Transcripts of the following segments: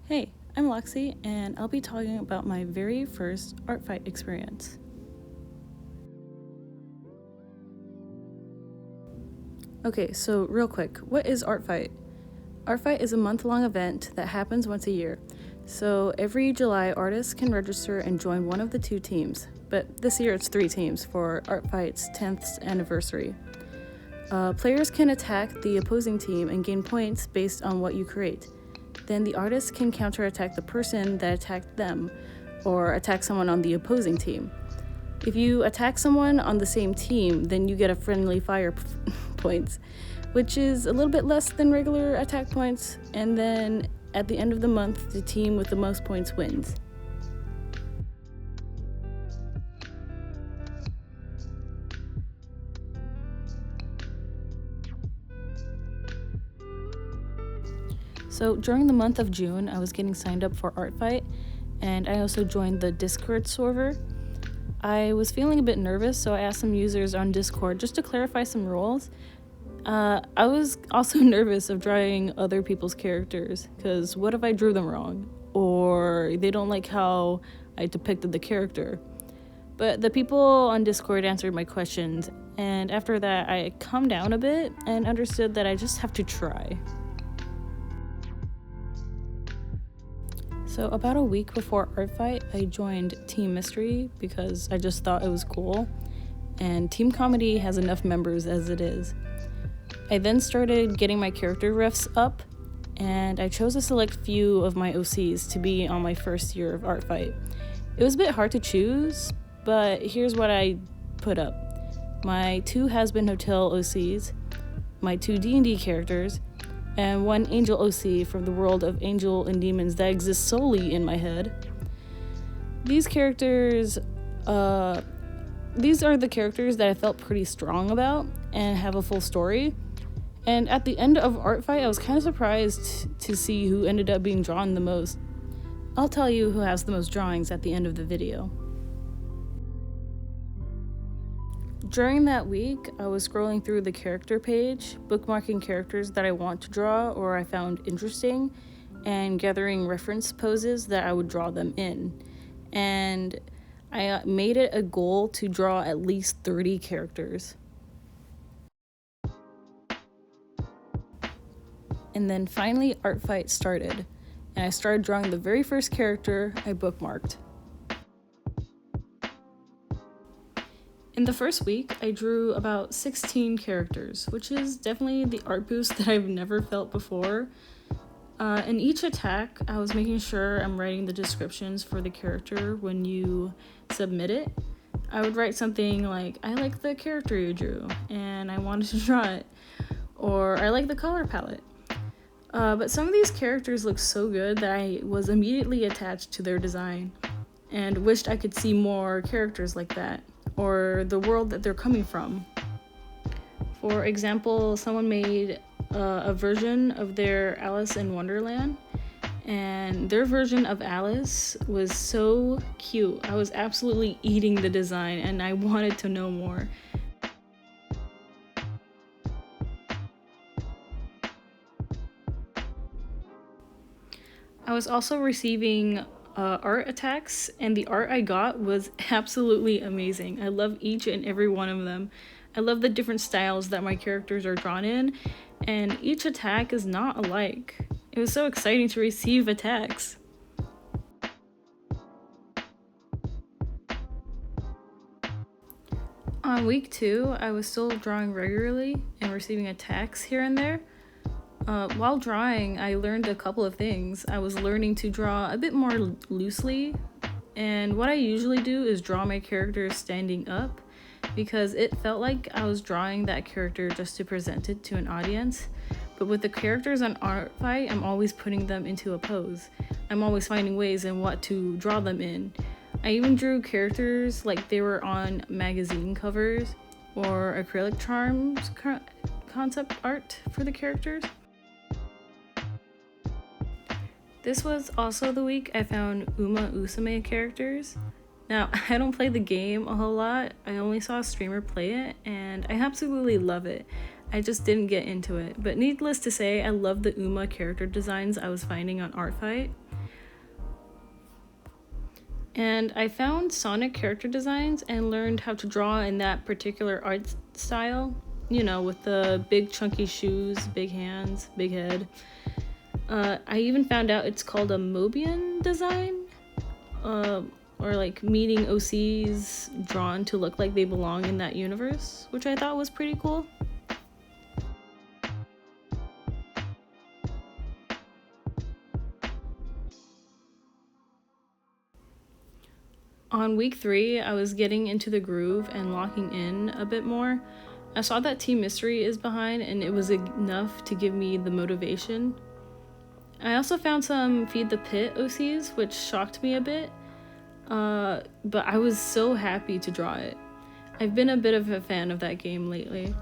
Hey, I'm Lexi, and I'll be talking about my very first Artfight experience. Okay, so real quick, what is Artfight? Artfight is a month-long event that happens once a year. So every July, artists can register and join one of the two teams, but this year it's 3 teams for Artfight's 10th anniversary. Players can attack the opposing team and gain points based on what you create. Then the artist can counterattack the person that attacked them, or attack someone on the opposing team. If you attack someone on the same team, then you get a friendly fire points, which is a little bit less than regular attack points, and then at the end of the month, the team with the most points wins. So during the month of June, I was getting signed up for Artfight, and I also joined the Discord server. I was feeling a bit nervous, so I asked some users on Discord just to clarify some rules. I was also nervous of drawing other people's characters, because what if I drew them wrong? Or they don't like how I depicted the character? But the people on Discord answered my questions, and after that I calmed down a bit and understood that I just have to try. So about a week before Artfight, I joined Team Mystery because I just thought it was cool, and Team Comedy has enough members as it is. I then started getting my character refs up, and I chose a select few of my OCs to be on my first year of Artfight. It was a bit hard to choose, but here's what I put up. My 2 Has-Been Hotel OCs, my 2 D&D characters, and 1 Angel OC from the world of Angel and Demons that exists solely in my head. These are the characters that I felt pretty strong about and have a full story. And at the end of Artfight, I was kind of surprised to see who ended up being drawn the most. I'll tell you who has the most drawings at the end of the video. During that week, I was scrolling through the character page, bookmarking characters that I want to draw or I found interesting, and gathering reference poses that I would draw them in. And I made it a goal to draw at least 30 characters. And then finally Artfight started, and I started drawing the very first character I bookmarked. In the first week, I drew about 16 characters, which is definitely the art boost that I've never felt before. In each attack, I was making sure I'm writing the descriptions for the character when you submit it. I would write something like, I like the character you drew, and I wanted to draw it, or I like the color palette. But some of these characters look so good that I was immediately attached to their design, and wished I could see more characters like that, or the world that they're coming from. For example, someone made a version of their Alice in Wonderland, and their version of Alice was so cute. I was absolutely eating the design, and I wanted to know more. I was also receiving art attacks, and the art I got was absolutely amazing. I love each and every one of them. I love the different styles that my characters are drawn in, and each attack is not alike. It was so exciting to receive attacks. On week 2, I was still drawing regularly and receiving attacks here and there. While drawing, I learned a couple of things. I was learning to draw a bit more loosely, and what I usually do is draw my characters standing up, because it felt like I was drawing that character just to present it to an audience. But with the characters on Artfight, I'm always putting them into a pose. I'm always finding ways in what to draw them in. I even drew characters like they were on magazine covers or acrylic charms concept art for the characters. This was also the week I found Uma Usame characters. Now, I don't play the game a whole lot. I only saw a streamer play it, and I absolutely love it. I just didn't get into it. But needless to say, I love the Uma character designs I was finding on Artfight. And I found Sonic character designs and learned how to draw in that particular art style. You know, with the big chunky shoes, big hands, big head. I even found out it's called a Mobian design. Uh, or like meeting OCs drawn to look like they belong in that universe, which I thought was pretty cool. On week 3, I was getting into the groove and locking in a bit more. I saw that Team Mystery is behind, and it was enough to give me the motivation. I also found some Feed the Pit OCs, which shocked me a bit, but I was so happy to draw it. I've been a bit of a fan of that game lately.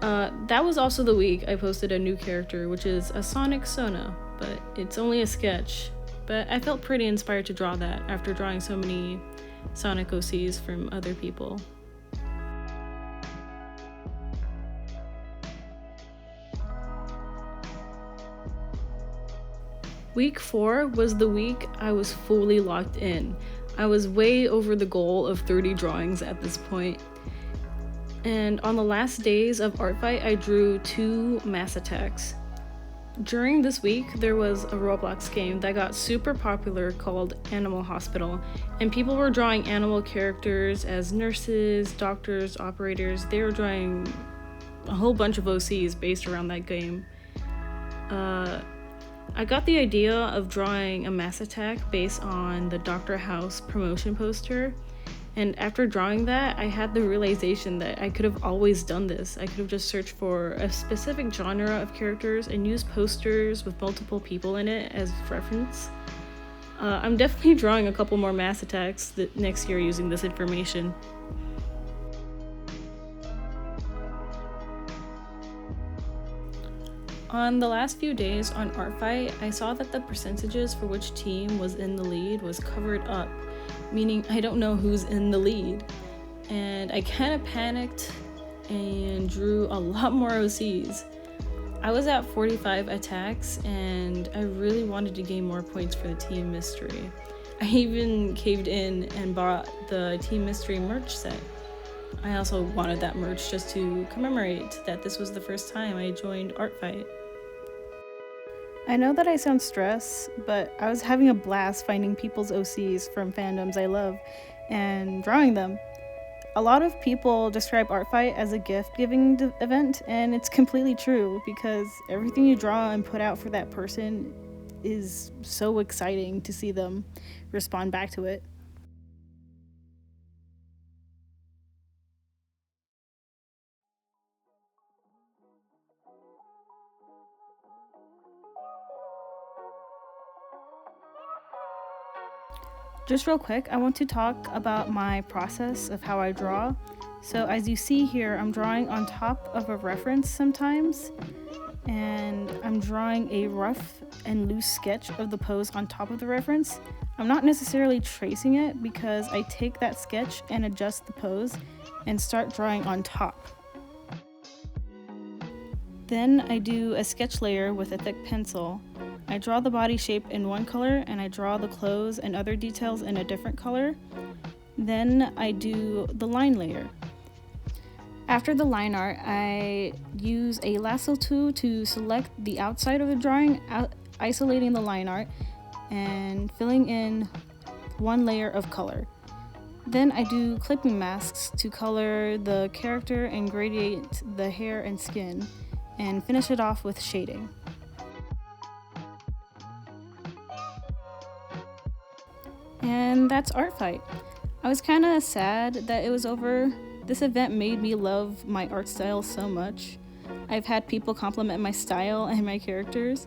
That was also the week I posted a new character, which is a Sonic Sona, but it's only a sketch. But I felt pretty inspired to draw that after drawing so many Sonic OCs from other people. Week 4 was the week I was fully locked in. I was way over the goal of 30 drawings at this point. And on the last days of Artfight, I drew 2 mass attacks. During this week, there was a Roblox game that got super popular called Animal Hospital, and people were drawing animal characters as nurses, doctors, operators. They were drawing a whole bunch of OCs based around that game. I got the idea of drawing a mass attack based on the Dr. House promotion poster. And after drawing that, I had the realization that I could have always done this. I could have just searched for a specific genre of characters and used posters with multiple people in it as reference. I'm definitely drawing a couple more mass attacks next year using this information. On the last few days on Artfight, I saw that the percentages for which team was in the lead was covered up, meaning I don't know who's in the lead. And I kind of panicked and drew a lot more OCs. I was at 45 attacks and I really wanted to gain more points for the Team Mystery. I even caved in and bought the Team Mystery merch set. I also wanted that merch just to commemorate that this was the first time I joined Artfight. I know that I sound stressed, but I was having a blast finding people's OCs from fandoms I love and drawing them. A lot of people describe Artfight as a gift-giving event, and it's completely true because everything you draw and put out for that person is so exciting to see them respond back to it. Just real quick, I want to talk about my process of how I draw. So as you see here, I'm drawing on top of a reference sometimes, and I'm drawing a rough and loose sketch of the pose on top of the reference. I'm not necessarily tracing it because I take that sketch and adjust the pose and start drawing on top. Then I do a sketch layer with a thick pencil. I draw the body shape in one color and I draw the clothes and other details in a different color. Then I do the line layer. After the line art, I use a lasso tool to select the outside of the drawing, isolating the line art and filling in one layer of color. Then I do clipping masks to color the character and gradate the hair and skin, and finish it off with shading. And that's Artfight. I was kind of sad that it was over. This event made me love my art style so much. I've had people compliment my style and my characters.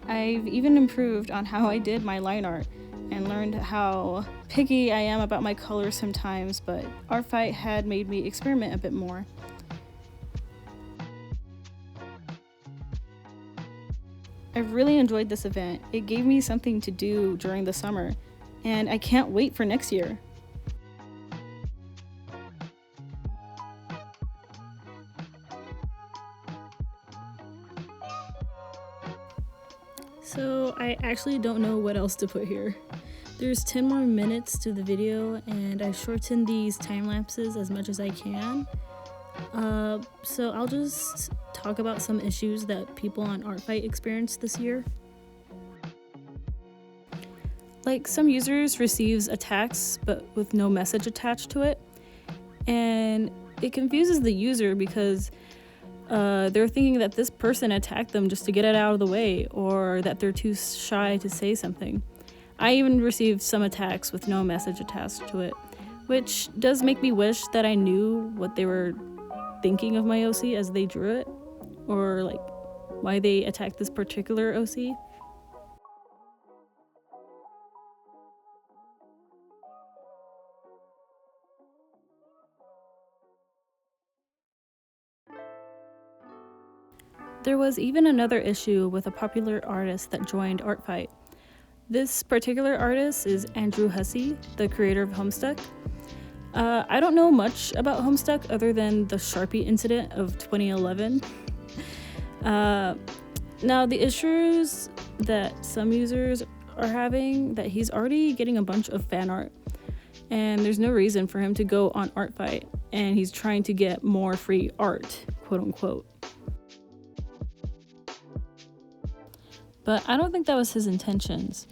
I've even improved on how I did my line art and learned how picky I am about my colors sometimes, but Artfight had made me experiment a bit more. I really enjoyed this event. It gave me something to do during the summer, and I can't wait for next year. So I actually don't know what else to put here. There's 10 more minutes to the video, and I shortened these time lapses as much as I can. So I'll just talk about some issues that people on Artfight experienced this year. Like, some users receives attacks but with no message attached to it, and it confuses the user because they're thinking that this person attacked them just to get it out of the way, or that they're too shy to say something. I even received some attacks with no message attached to it, which does make me wish that I knew what they were thinking of my OC as they drew it, or like why they attacked this particular OC. There was even another issue with a popular artist that joined Artfight. This particular artist is Andrew Hussey, the creator of Homestuck. I don't know much about Homestuck other than the Sharpie incident of 2011. Now, the issues that some users are having, that he's already getting a bunch of fan art, and there's no reason for him to go on Artfight, and he's trying to get more free art, quote unquote. But I don't think that was his intentions.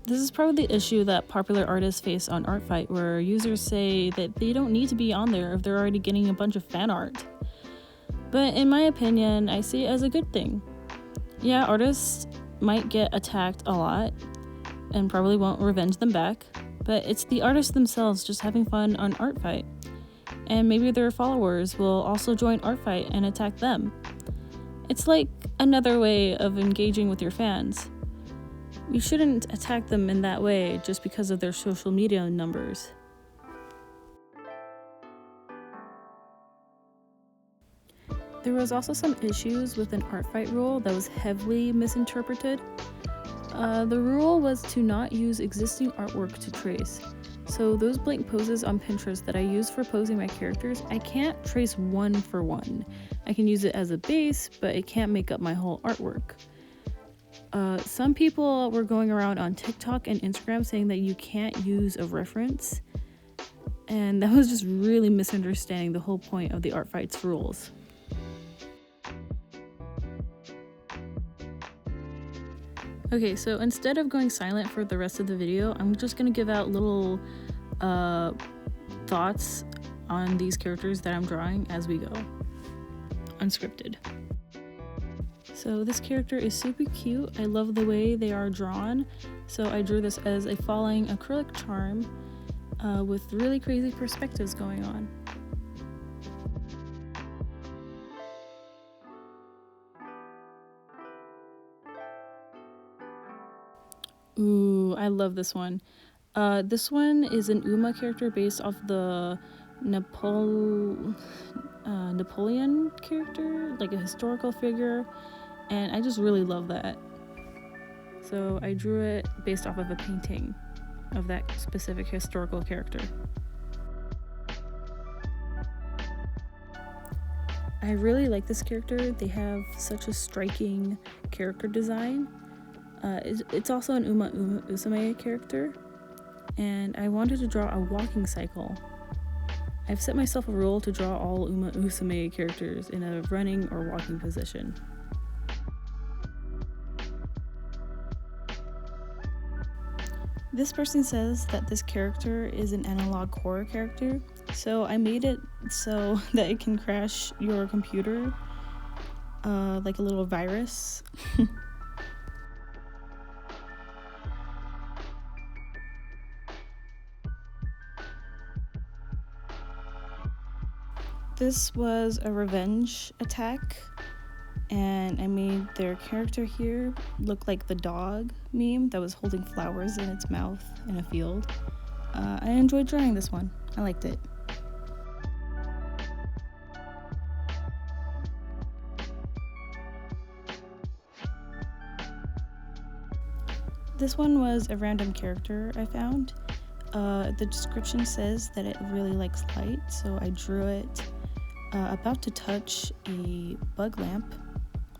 This is probably the issue that popular artists face on Artfight, where users say that they don't need to be on there if they're already getting a bunch of fan art. But in my opinion, I see it as a good thing. Yeah, artists might get attacked a lot and probably won't revenge them back, but it's the artists themselves just having fun on Artfight. And maybe their followers will also join Artfight and attack them. It's like another way of engaging with your fans. You shouldn't attack them in that way just because of their social media numbers. There was also some issues with an Artfight rule that was heavily misinterpreted. The rule was to not use existing artwork to trace. So those blank poses on Pinterest that I use for posing my characters, I can't trace one for one. I can use it as a base, but it can't make up my whole artwork. Some people were going around on TikTok and Instagram saying that you can't use a reference, and that was just really misunderstanding the whole point of the Artfight's rules. Okay, so instead of going silent for the rest of the video, I'm just gonna give out little thoughts on these characters that I'm drawing as we go. Unscripted. So this character is super cute. I love the way they are drawn. So I drew this as a falling acrylic charm with really crazy perspectives going on. Ooh, I love this one. This one is an Uma character based off the Napoleon character, like a historical figure, and I just really love that. So I drew it based off of a painting of that specific historical character. I really like this character. They have such a striking character design. It's also an Uma Usume character, and I wanted to draw a walking cycle. I've set myself a rule to draw all Uma Usume characters in a running or walking position. This person says that this character is an analog horror character, so I made it so that it can crash your computer like a little virus. This was a revenge attack, and I made their character here look like the dog meme that was holding flowers in its mouth in a field. I enjoyed drawing this one. I liked it. This one was a random character I found. The description says that it really likes light, so I drew it about to touch a bug lamp,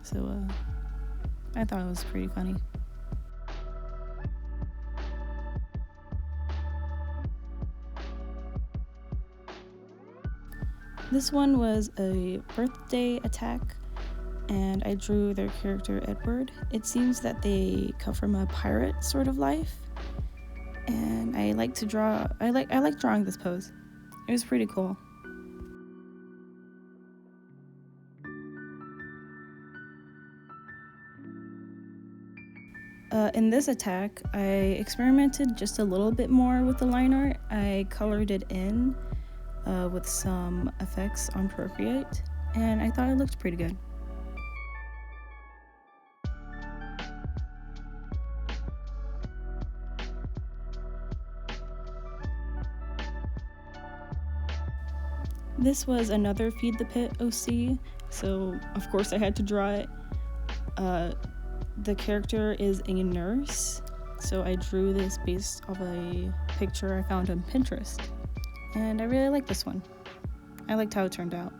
so I thought it was pretty funny. This one was a birthday attack, and I drew their character Edward. It seems that they come from a pirate sort of life, and I like drawing this pose. It was pretty cool. In this attack, I experimented just a little bit more with the line art. I colored it in with some effects on Procreate, and I thought it looked pretty good. This was another Feed the Pit OC, so of course I had to draw it. The character is a nurse, so I drew this based off a picture I found on Pinterest, and I really like this one. I liked how it turned out.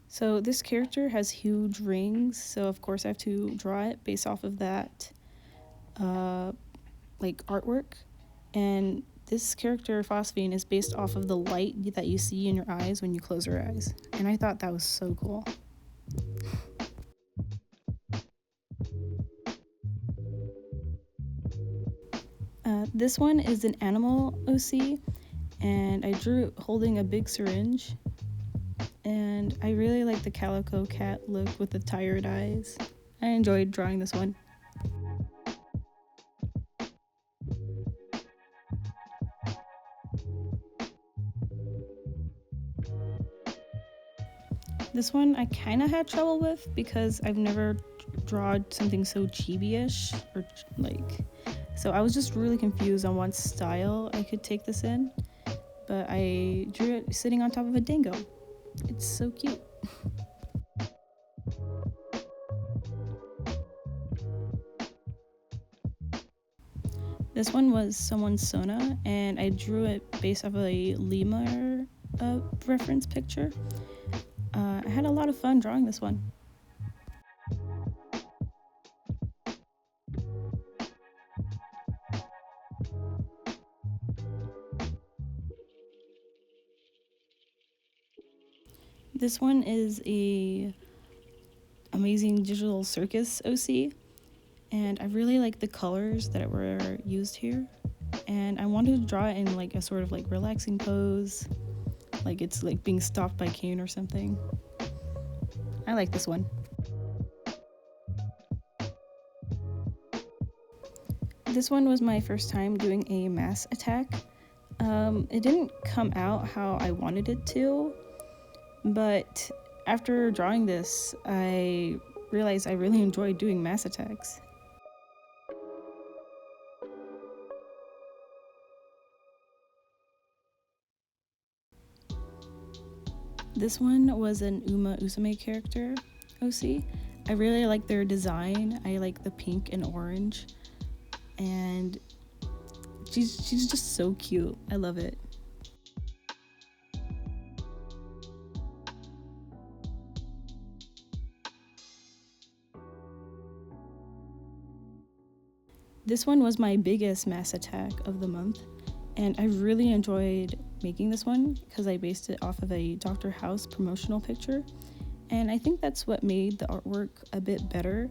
So this character has huge rings, so of course I have to draw it based off of that artwork. And this character, Phosphine, is based off of the light that you see in your eyes when you close your eyes. And I thought that was so cool. This one is an animal OC, and I drew it holding a big syringe. And I really like the calico cat look with the tired eyes. I enjoyed drawing this one. This one I kind of had trouble with because I've never drawn something so chibi-ish, so I was just really confused on what style I could take this in, but I drew it sitting on top of a dingo. It's so cute. This one was someone's Sona, and I drew it based off a lemur reference picture. I had a lot of fun drawing this one. This one is a amazing digital circus OC, and I really like the colors that were used here, and I wanted to draw it in like a sort of like relaxing pose, like it's like being stalked by Kane or something. I like this one. This one was my first time doing a mass attack. It didn't come out how I wanted it to, but after drawing this, I realized I really enjoyed doing mass attacks. This one was an Uma Usume character OC. I really like their design. I like the pink and orange, and she's just so cute. I love it. This one was my biggest mass attack of the month, and I really enjoyed making this one because I based it off of a Dr. House promotional picture, and I think that's what made the artwork a bit better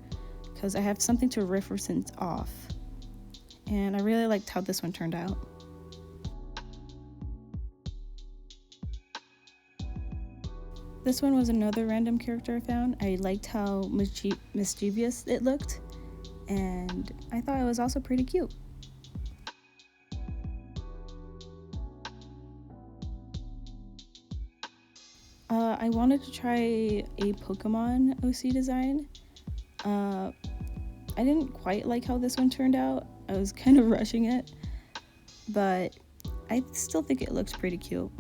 because I have something to reference it off, and I really liked how this one turned out. This one was another random character I found. I liked how mischievous it looked, and I thought it was also pretty cute. I wanted to try a Pokemon OC design. I didn't quite like how this one turned out. I was kind of rushing it, but I still think it looks pretty cute.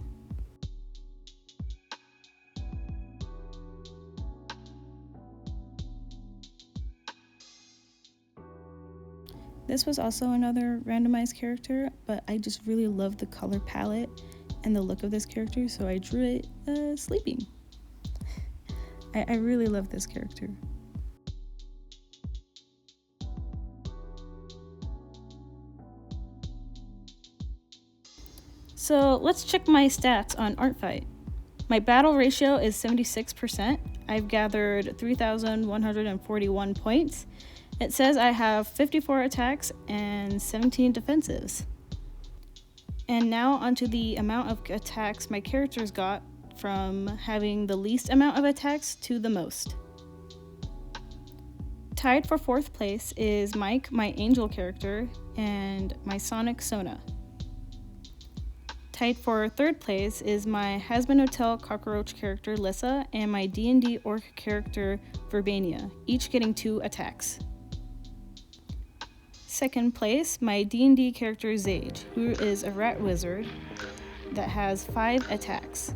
This was also another randomized character, but I just really loved the color palette and the look of this character, so I drew it sleeping. I really love this character. So let's check my stats on Artfight. My battle ratio is 76%. I've gathered 3,141 points. It says I have 54 attacks and 17 defensives. And now onto the amount of attacks my characters got from having the least amount of attacks to the most. Tied for 4th place is Mike, my angel character, and my Sonic Sona. Tied for 3rd place is my Hazbin Hotel cockroach character Lissa and my D&D orc character Verbania, each getting 2 attacks. 2nd place, my D&D character Zage, who is a rat wizard that has 5 attacks.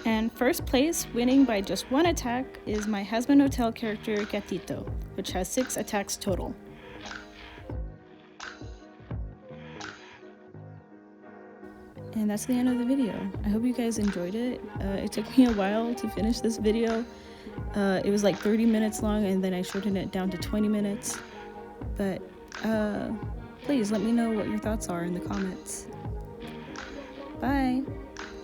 And 1st place, winning by just 1 attack, is my Hazbin Hotel character Gatito, which has 6 attacks total. And that's the end of the video. I hope you guys enjoyed it. It took me a while to finish this video. It was like 30 minutes long and then I shortened it down to 20 minutes. But please let me know what your thoughts are in the comments. Bye!